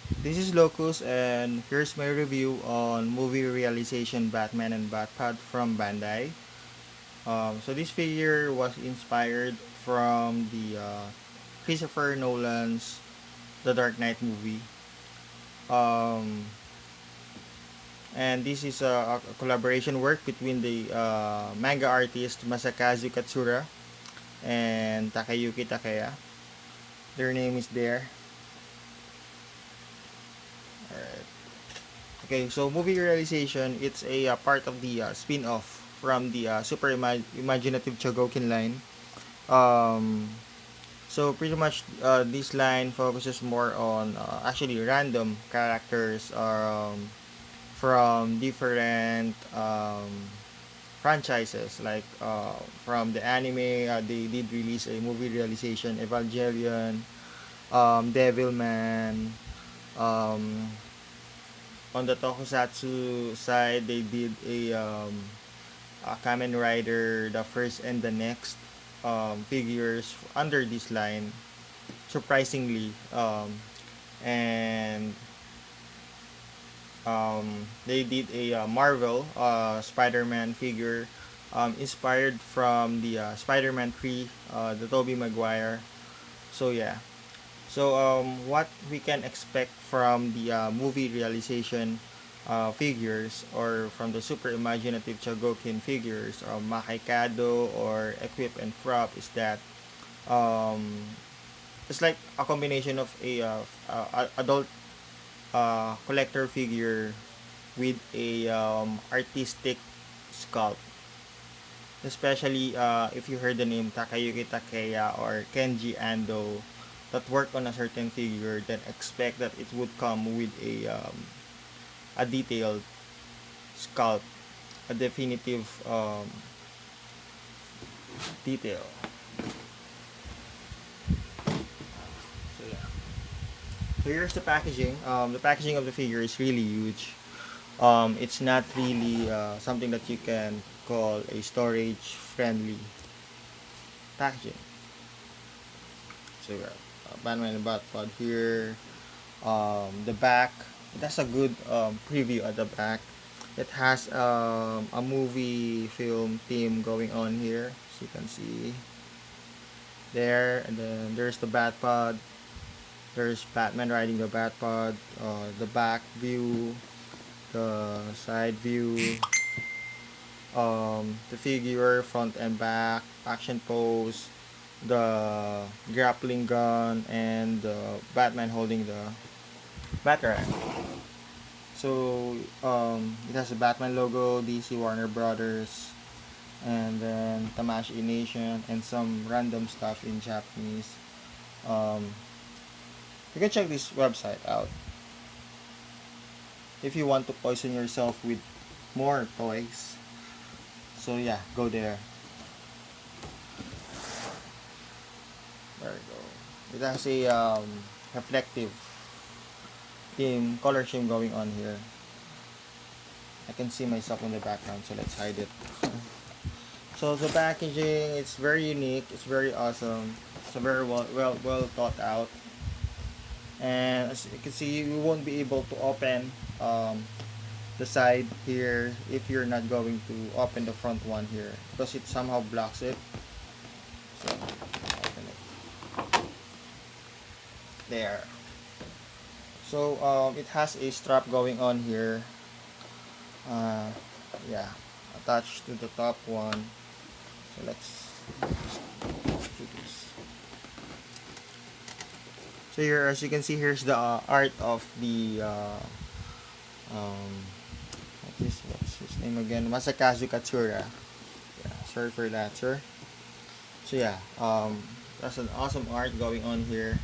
This is Locust, and here's my review on movie realization Batman and Batpod from Bandai. So this figure was inspired from the Christopher Nolan's The Dark Knight movie. Um, and this is a collaboration work between the manga artist Masakazu Katsura and Takayuki Takeya. Their name is there. Alright. Okay, so movie realization, it's a part of the spin-off from the super imaginative Chogokin line. Um, so pretty much this line focuses more on actually random characters from different franchises. Like from the anime, they did release a movie realization, Evangelion, Devilman, um, on the tokusatsu side, they did a Kamen Rider, the first and the next figures under this line, surprisingly. And they did a Marvel Spider-Man figure inspired from the Spider-Man 3, the Tobey Maguire. So yeah. So what we can expect from the movie realization figures, or from the super imaginative Chogokin figures, Makaikado or Equip and Prop, is that um, it's like a combination of a adult collector figure with a artistic sculpt. Especially if you heard the name Takayuki Takeya or Kenji Ando that work on a certain figure, then expect that it would come with a detailed sculpt, a definitive detail. So yeah. So here's the packaging. The packaging of the figure is really huge. It's not really something that you can call a storage friendly packaging. So yeah, Batman and Batpod here. The back, it has a good preview at the back. It has a movie film theme going on here, as you can see there. And then there's the Batpod. There's Batman riding the Batpod. The back view, the side view, the figure front and back, action pose, the grappling gun, and the Batman holding the Batarang. So it has a Batman logo, DC Warner Brothers, and then Tamashii Nation, and some random stuff in Japanese. Um, you can check this website out if you want to poison yourself with more toys. So yeah, go there. There you go. It has a reflective theme, color scheme going on here. I can see myself in the background, so let's hide it. So the packaging, it's very unique. It's very awesome. It's a very well thought out. And as you can see, you won't be able to open the side here if you're not going to open the front one here, because it somehow blocks it. So open it there. So it has a strap going on here. Uh, yeah, attached to the top one. So let's do this. So here, as you can see, here's the art of the what's his name again? Masakazu Katsura. Yeah, sorry for that, sir. So yeah, that's an awesome art going on here.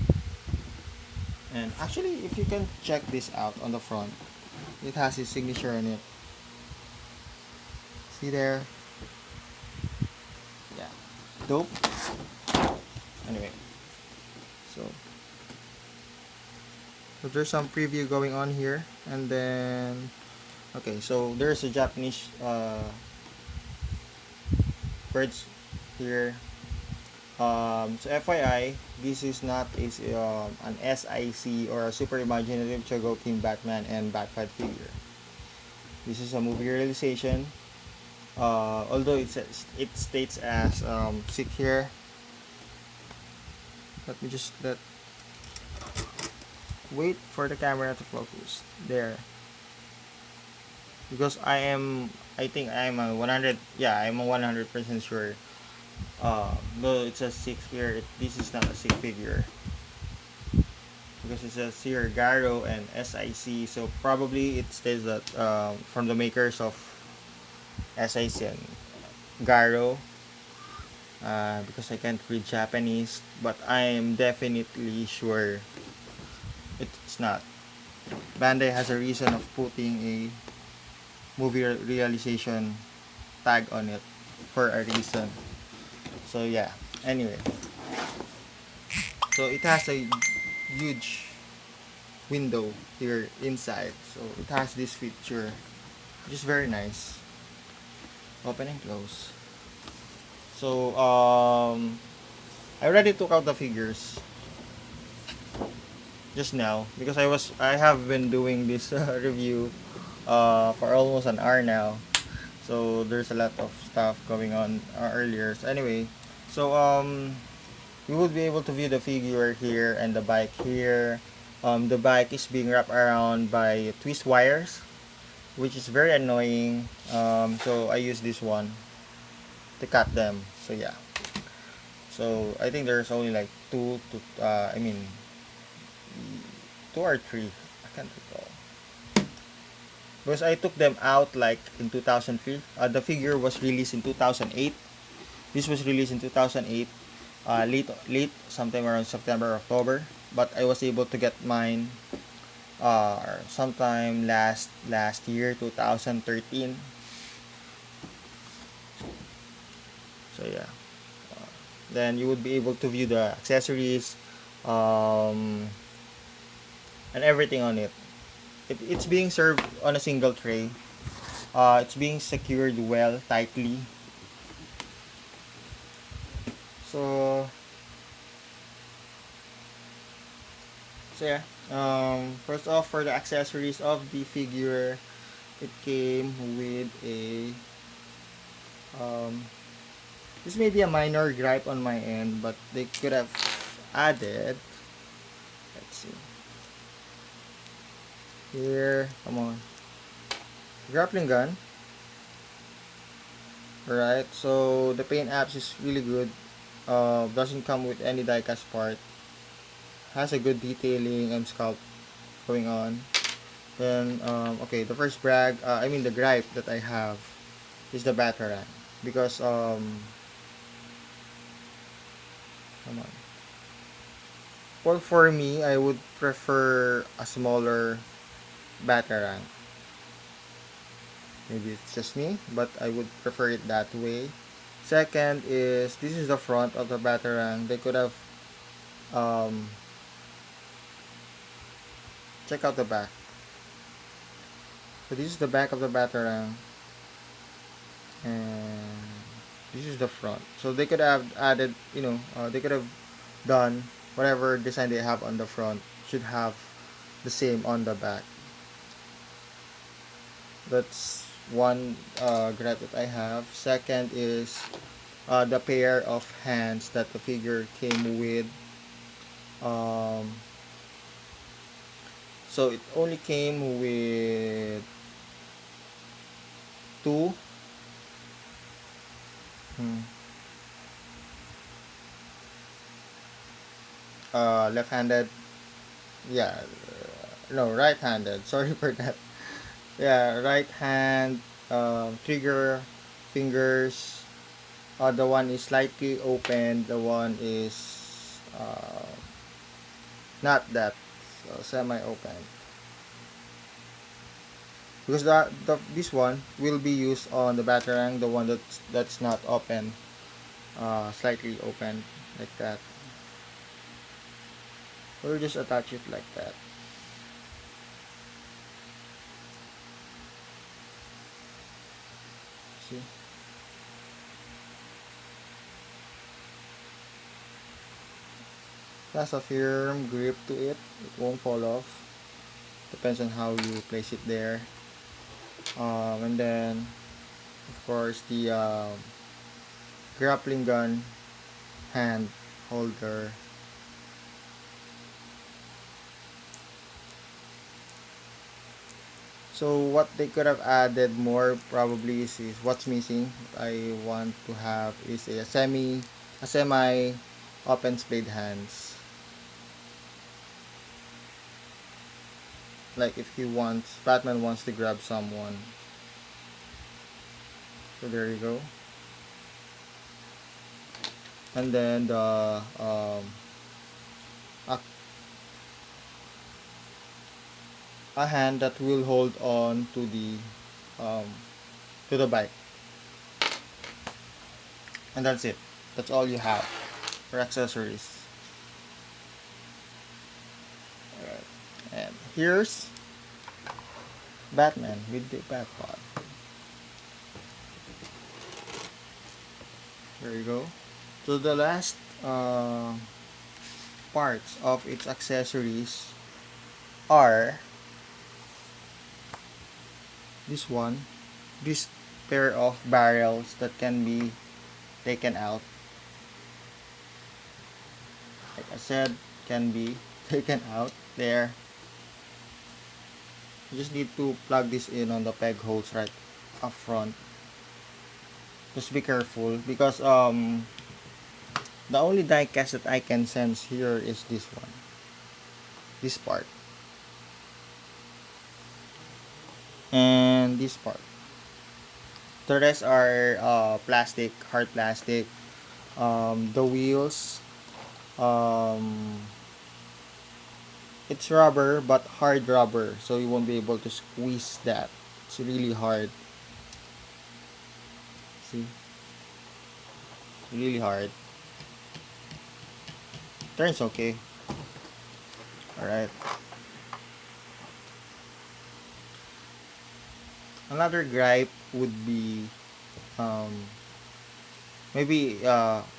And actually, if you can check this out on the front, it has his signature on it. See there? Yeah, dope. Anyway, so there's some preview going on here, and then okay, so there's a Japanese words here. So FYI, this is not an S.I.C or a super imaginative Chogoking Batman and Batpod figure. This is a movie realization. Although it states as sick here. Let me just wait for the camera to focus. There. Because I think I'm a 100, yeah, I'm a 100% sure. No, it says sick here. This is not a sick figure. Because it says here Garo and S.I.C. So probably it says that from the makers of S.I.C and Garo. Because I can't read Japanese, but I am definitely sure it's not. Bandai has a reason of putting a movie realization tag on it for a reason. So yeah. Anyway, so it has a huge window here inside. So it has this feature, which is very nice. Open and close. So I already took out the figures just now because I have been doing this review for almost an hour now. So there's a lot of stuff going on earlier. So anyway, so you would be able to view the figure here and the bike here. The bike is being wrapped around by twist wires, which is very annoying. So I use this one to cut them. So yeah. So I think there's only like two or three. I can't recall. Because I took them out like in 2003. The figure was released in 2008. This was released in 2008. Late sometime around September, October. But I was able to get mine sometime last year, 2013. So yeah. Then you would be able to view the accessories um, and everything on it. It's being served on a single tray. It's being secured well, tightly. So, so yeah. First off, for the accessories of the figure, it came with a this may be a minor gripe on my end, but they could have added. Let's see. Here, come on. Grappling gun. Right, so the paint apps is really good. Doesn't come with any diecast part. Has a good detailing and sculpt going on. Then, okay, the first the gripe that I have is the Batarang. Because, come on. Well, for me, I would prefer a smaller Batarang. Maybe it's just me, but I would prefer it that way. Second is, this is the front of the Batarang. They could have, um, check out the back. So this is the back of the Batarang. And this is the front. So they could have added, they could have done whatever design they have on the front should have the same on the back. That's one gripe that I have. Second is the pair of hands that the figure came with. So it only came with two. Left-handed. Yeah, no, right-handed. Sorry for that. Yeah, right hand, trigger fingers. The one is slightly open. The one is not that, so semi-open. Because this one will be used on the Batarang, the one that's not open, slightly open like that. We'll just attach it like that. See? It has a firm grip to it. It won't fall off. Depends on how you place it there. And then, of course, the grappling gun hand holder. So what they could have added more probably is what's missing. I want to have is a semi open splayed hands. Like if Batman wants to grab someone. So there you go. And then the a, a hand that will hold on um, to the bike. And that's it. That's all you have for accessories. Alright. And here's Batman with the Batpod. There you go. So the last parts of its accessories are this pair of barrels that can be taken out. Like I said, can be taken out there. You just need to plug this in on the peg holes right up front. Just be careful because the only die cast that I can sense here is this one. This part. And this part. The rest are plastic, hard plastic. The wheels, it's rubber but hard rubber, so you won't be able to squeeze that. It's really hard. See? Really hard. Turns okay. Alright. Another gripe would be maybe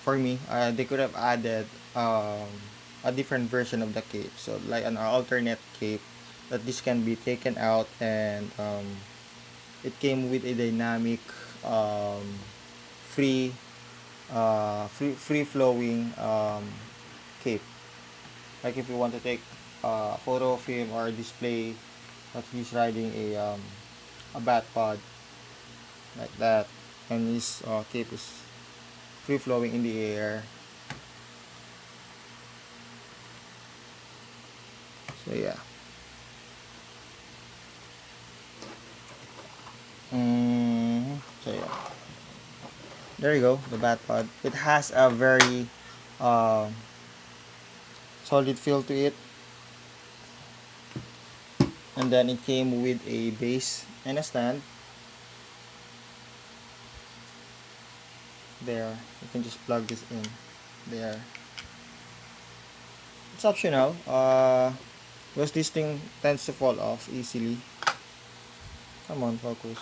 for me they could have added a different version of the cape, so like an alternate cape that this can be taken out and it came with a dynamic free free flowing cape, like if you want to take a photo of him or display that he's riding a Batpod like that, and his cape is free flowing in the air. So yeah. So yeah. There you go, the Batpod. It has a very solid feel to it. And then it came with a base and a stand. There, you can just plug this in there. It's optional because this thing tends to fall off easily. Come on, focus.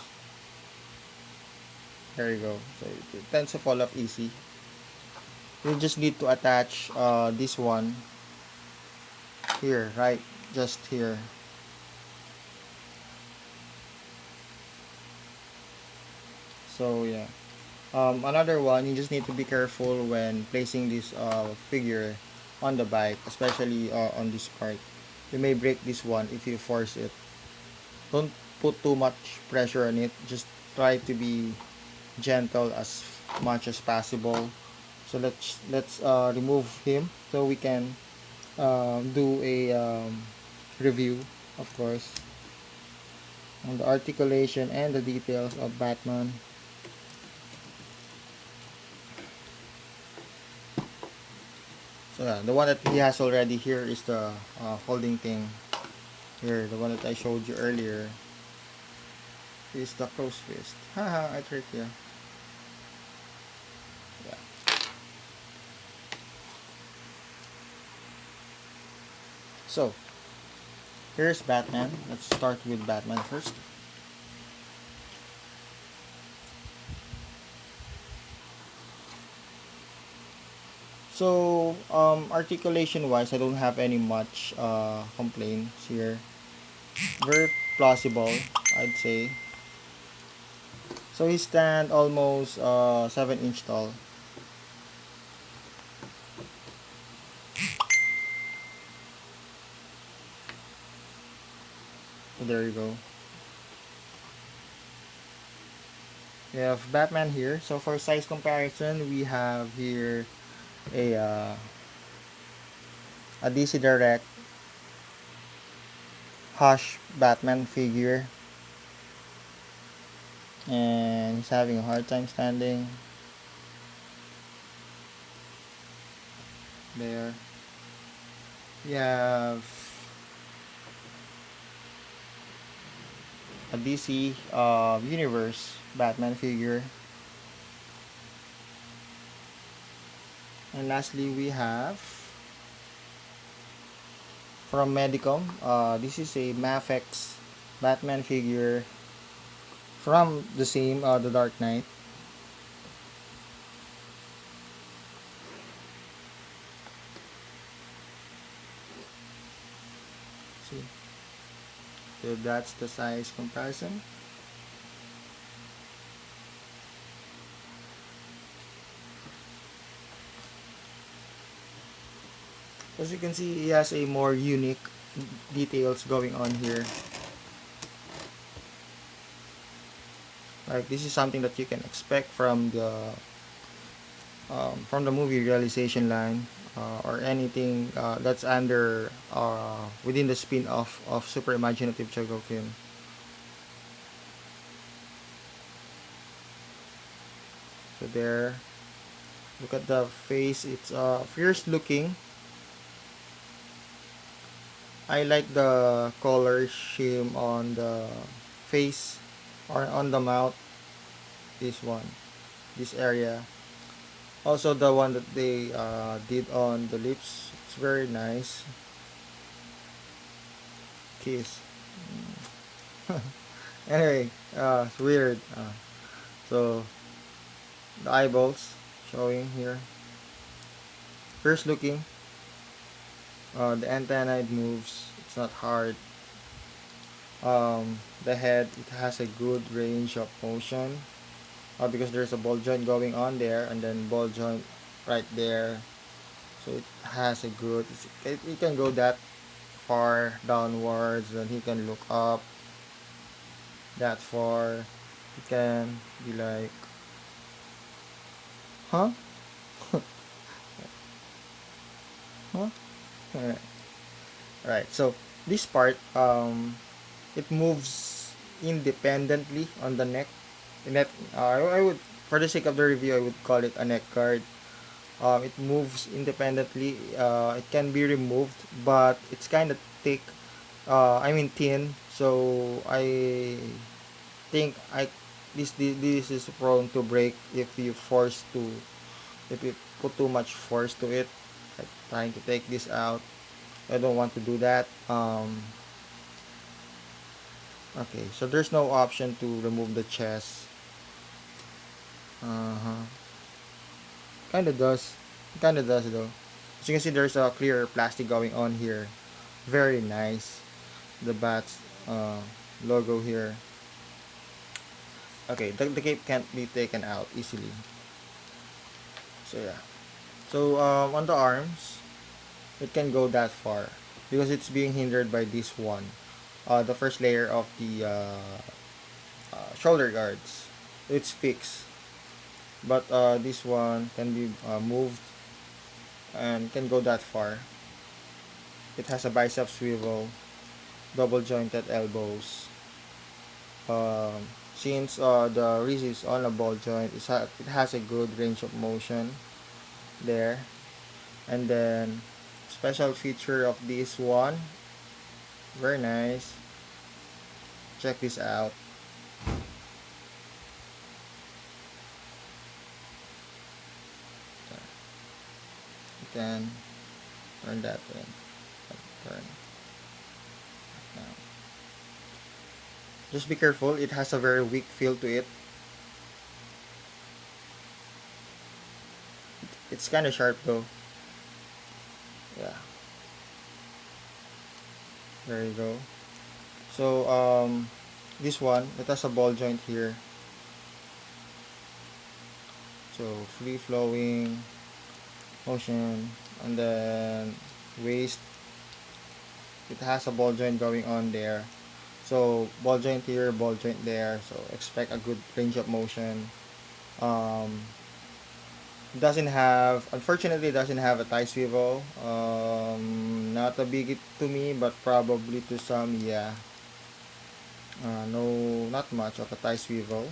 There you go. So it tends to fall off easy. You just need to attach this one here, right? Just here. So yeah. Another one, you just need to be careful when placing this figure on the bike, especially on this part. You may break this one if you force it. Don't put too much pressure on it. Just try to be gentle as much as possible. So let's remove him so we can do a review, of course, on the articulation and the details of Batman. So yeah, the one that he has already here is the holding thing. Here, the one that I showed you earlier is the crow's fist. Haha, I tricked you. Yeah. So, here's Batman. Let's start with Batman first. So articulation wise, I don't have any much complaints here. Very plausible, I'd say. So he stand almost 7 inch tall. So there you go. We have Batman here. So for size comparison, we have here a DC Direct Hush Batman figure, and he's having a hard time standing. There. We have a DC Universe Batman figure. And lastly, we have from Medicom. This is a Mafex Batman figure from the same The Dark Knight. See, so that's the size comparison. As you can see, he has a more unique details going on here. Like this is something that you can expect from the movie realization line, or anything that's under within the spin-off of Super Imaginative Chogokin. So there, look at the face. It's fierce looking. I like the color scheme on the face or on the mouth. This one, this area. Also the one that they did on the lips. It's very nice. Kiss. Anyway, it's weird. So the eyeballs showing here. First looking. The antenna, it moves. It's not hard. The head, it has a good range of motion. Because there's a ball joint going on there, and then ball joint right there. So it has a good. It can go that far downwards, and he can look up that far. He can be like, huh? Huh? Alright. Right. So this part, it moves independently on the neck. The neck, I would, for the sake of the review, I would call it a neck guard. It moves independently. It can be removed, but it's kind of thick. I mean thin. So I think this is prone to break if you if you put too much force to it. Like trying to take this out. I don't want to do that. Okay, so there's no option to remove the chest. Kinda does. Kinda does though. As you can see, there's a clear plastic going on here. Very nice. The Bats logo here. Okay, the cape can't be taken out easily. So yeah. So on the arms, it can go that far because it's being hindered by this one. The first layer of the shoulder guards. It's fixed. But this one can be moved and can go that far. It has a bicep swivel, double jointed elbows. Since the wrist is on a ball joint, it has a good range of motion there. And then special feature of this one, very nice. Check this out. You can turn that in. Turn. Now. Just be careful, it has a very weak feel to it. It's kind of sharp though. Yeah, there you go. So this one, it has a ball joint here, so free flowing motion. And then waist, it has a ball joint going on there, so ball joint here, ball joint there, so expect a good range of motion. um doesn't have, unfortunately, it doesn't have a tie swivel. Not a big to me, but probably to some, yeah. No, not much of a tie swivel.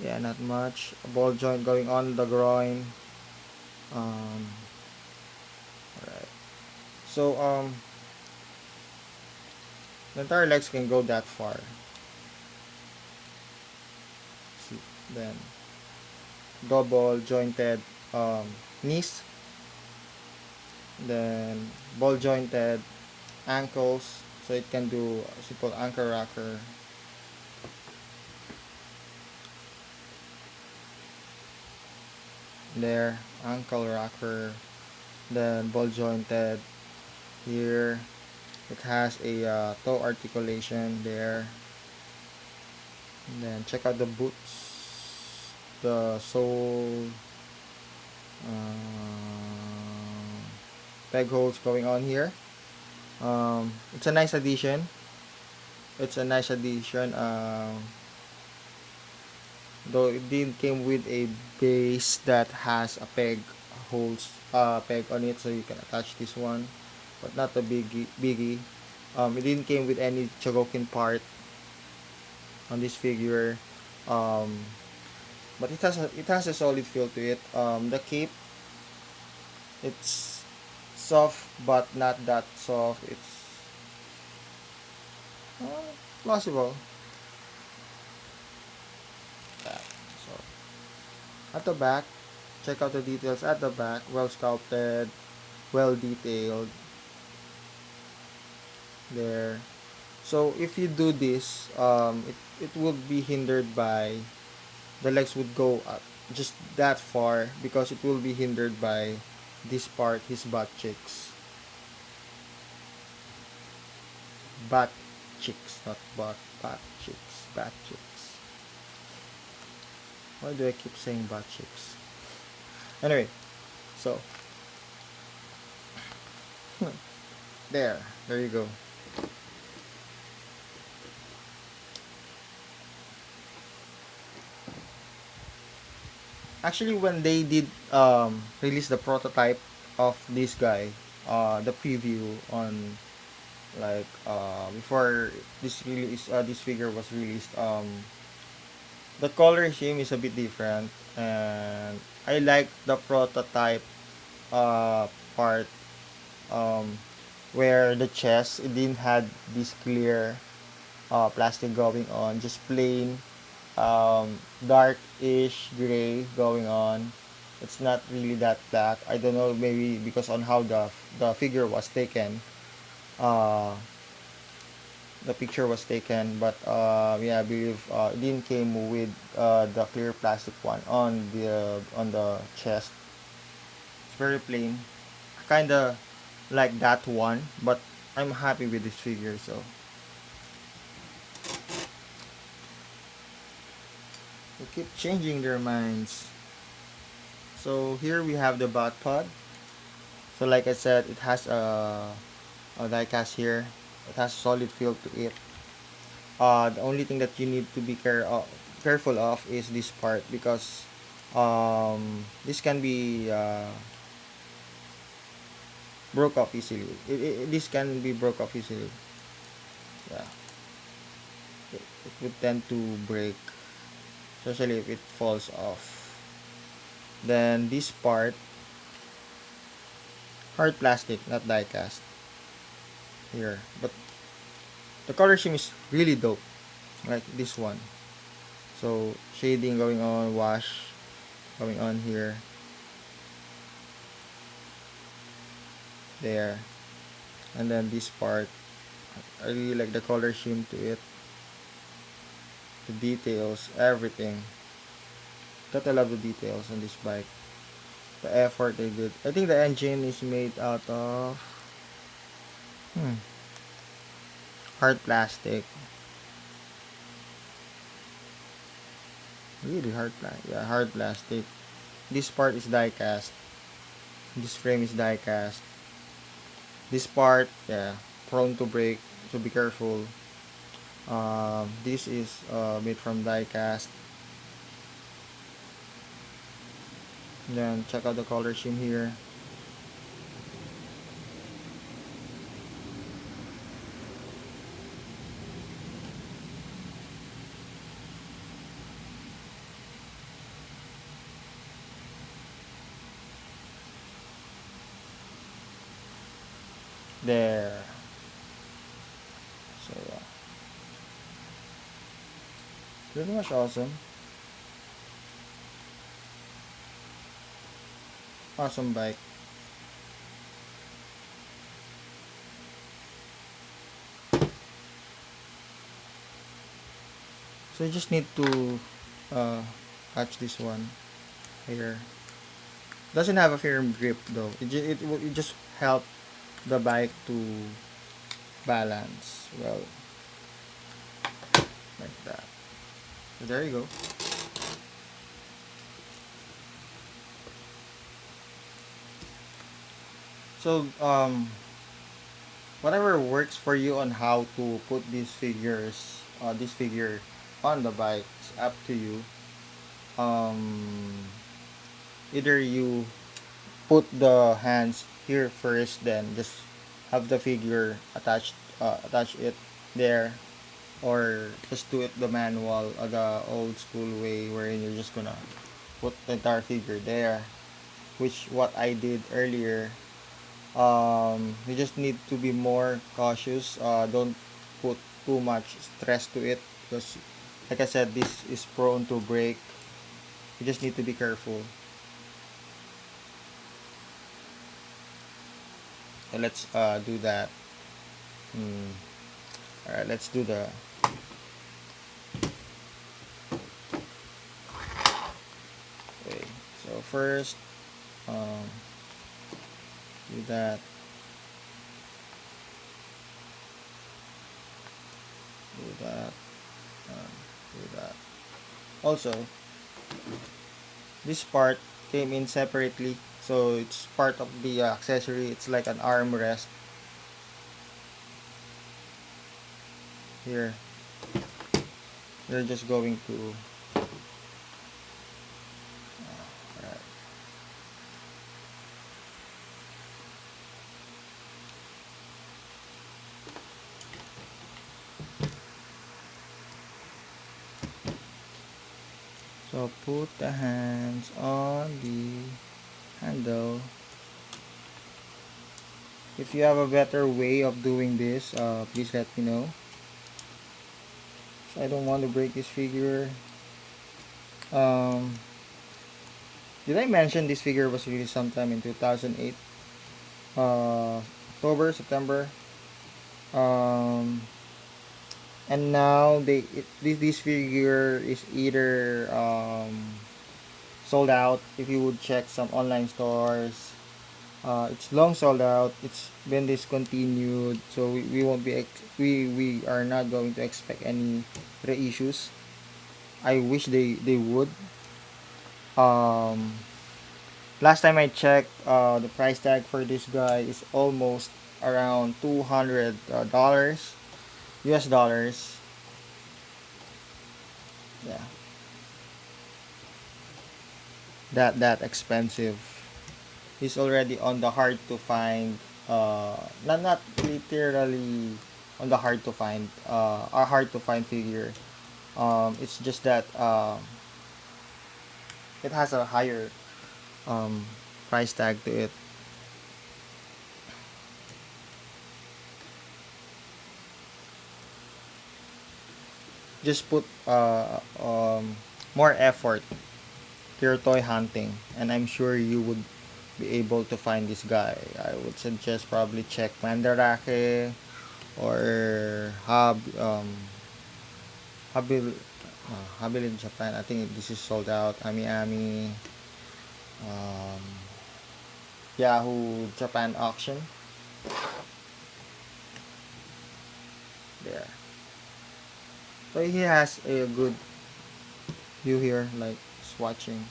Yeah, not much. A ball joint going on the groin. Alright. So the entire legs can go that far. See, then double jointed knees, then ball jointed ankles, so it can do a simple ankle rocker. There, ankle rocker, then ball jointed here. It has a toe articulation there. And then check out the boots, the sole, peg holes going on here. It's a nice addition. It's a nice addition. Though it didn't came with a base that has a peg on it, so you can attach this one, but not a biggie. It didn't came with any chogokin part on this figure. Um, but it has a solid feel to it. The cape, it's soft but not that soft. It's plausible. Yeah. So at the back, check out the details at the back. Well sculpted, well detailed there. So if you do this, it would be hindered by, the legs would go up just that far, because it will be hindered by this part, his butt cheeks. Butt cheeks, not butt cheeks, butt cheeks. Why do I keep saying butt cheeks? Anyway, so there you go. Actually, when they did release the prototype of this guy, the preview on, like, before this figure was released, the color scheme is a bit different, and I like the prototype part, um, where the chest, it didn't had this clear plastic going on, just plain darkish gray going on. It's not really that black. I don't know, maybe because on how the figure was taken, uh, the picture was taken. But yeah, I believe it didn't came with the clear plastic one on the chest. It's very plain, kind of like that one, but I'm happy with this figure. So they keep changing their minds. So here we have the Batpod. So like I said, it has a die cast here. It has a solid feel to it. The only thing that you need to be careful of is this part, because this can be broke off easily. This can be broke off easily. Yeah, it would tend to break, especially if it falls off. Then this part, hard plastic, not die cast here, but the color scheme is really dope, like this one. So shading going on, wash going on here, there, and then this part, I really like the color scheme to it, the details, everything. Gotta love the details on this bike. the effort they did. I think the engine is made out of hard plastic. Really hard plastic. Yeah, hard plastic. This part is die cast. This frame is die cast. This part, yeah, prone to break, so be careful. This is made from die cast. Then check out the color scheme here. There. So yeah, pretty much awesome. Awesome bike. So you just need to catch this one here. Doesn't have a firm grip though. It just help the bike to balance well, like that. So there you go. So whatever works for you on how to put these figures, this figure on the bike, it's up to you. Either you put the hands here first, then just have the figure attach it there, or just do it the manual, the old school way, wherein you're just gonna put the entire figure there, which what I did earlier. You just need to be more cautious. Don't put too much stress to it, because like I said, this is prone to break. You just need to be careful. So let's do that. All right, let's do the okay. So first, um, do that. Do that. Do that. Also, this part came in separately, so it's part of the accessory. It's like an armrest here. You're just going to alright. So put the hands on the handle. If you have a better way of doing this, please let me know. So I don't want to break this figure. Um, did I mention this figure was released sometime in 2008? October, September. Um, and now this figure is either sold out. If you would check some online stores, it's long sold out. It's been discontinued, so we won't be we are not going to expect any reissues. I wish they would. um Last time I checked, the price tag for this guy is almost around $200 US dollars. Yeah, that expensive. He's already on the hard to find, not literally on the hard to find, a hard to find figure. It's just that it has a higher um price tag to it. Just put more effort to your toy hunting, and I'm sure you would be able to find this guy. I would suggest probably check Mandarake or Habil Habil in Japan. I think this is sold out. Ami Ami. Um, Yahoo Japan auction. There. So he has a good view here, like swatching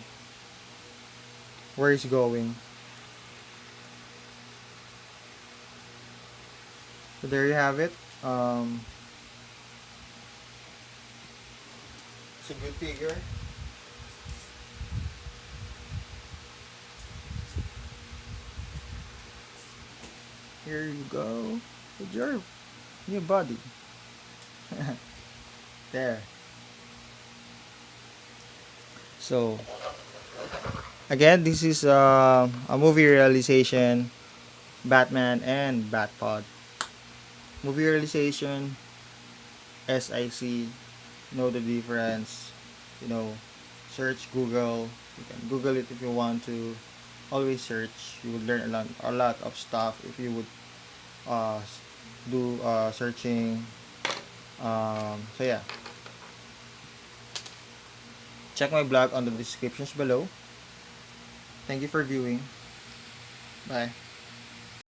where he's going. So there you have it. It's a good figure. Here you go with your new body. There. So again, this is a movie realization, Batman and Batpod. Movie realization, S.I.C. Know the difference. You know, search Google. You can Google it if you want to. Always search. You would learn a lot of stuff if you would uh, do searching. So yeah, check my blog on the descriptions below. Thank you for viewing. Bye.